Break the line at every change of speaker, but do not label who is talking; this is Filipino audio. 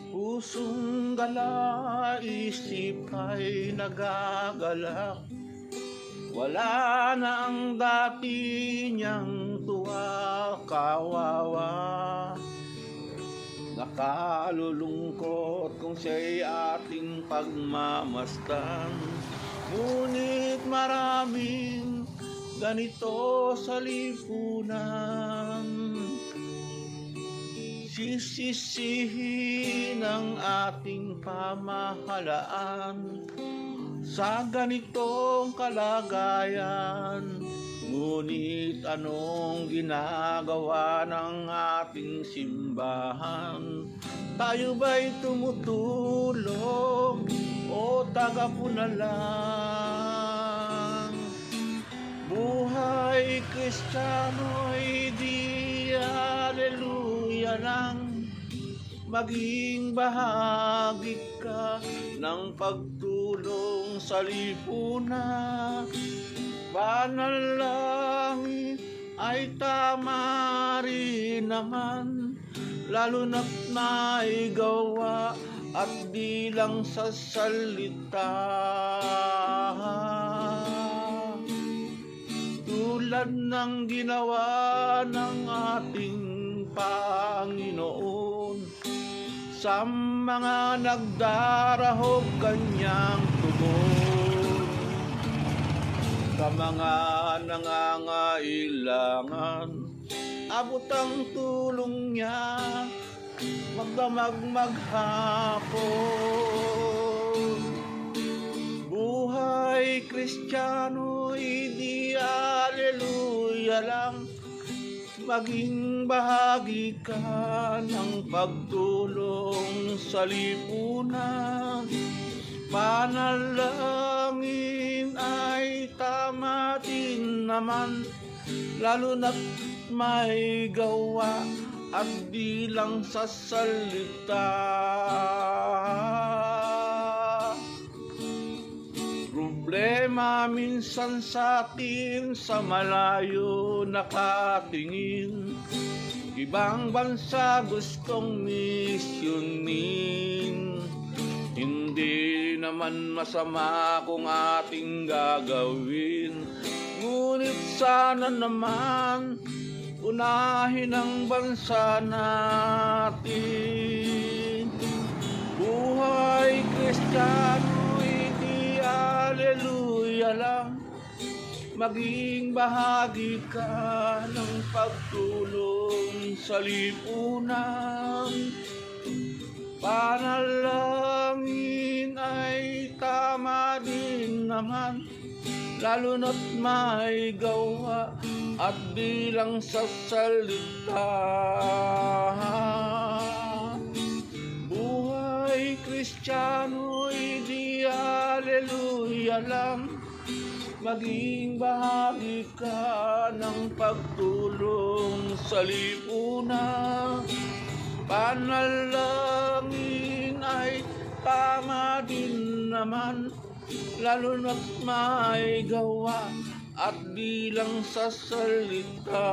Pusong gala, isip ay nagagalak. Wala na ang dati niyang tuwa, kawawa. Nakalulungkot kung siya'y ating pagmamasdan. Ngunit maraming ganito sa lipunan. Sisisihin ang ating pamahalaan sa ganitong kalagayan. Ngunit anong ginagawa ng ating simbahan? Tayo ba'y tumutulong o tagapuna lang? Buhay Kristiyano'y di haleluya lang. Maging bahagi ka ng pagtulong sa lipunan. Panalangin ay tama rin naman, lalo na't naigawa at di lang sa salita. Tulad ng ginawa ng ating Panginoon sa mga nagdarahog kanyang tubod, sa mga nangangailangan, abot ang tulong niya magdamag maghapon. Buhay Kristiyano'y di haleluya lang. Maging bahagi ka ng pagtulong sa lipunan. Panalangin ay tama din naman, lalo na't may gawa at di lang sa salita. Problema minsan sa atin sa malayo nakatingin. Ibang bansa gustong misyonin. Hindi naman masama kung ating gagawin. Ngunit sana naman unahin ang bansa natin. Buhay Kristiyano'y di haleluya lang. Maging bahagi ka ng pagtulong sa lipunan. Panalangin ay tama din naman, lalo na't may gawa at di lang sa salita. Buhay Kristiyano'y di haleluya lang. Maging bahagi ka ng pagtulong sa lipunan. Panalangin ay tama din naman, lalo na't may gawa at di lang sa salita.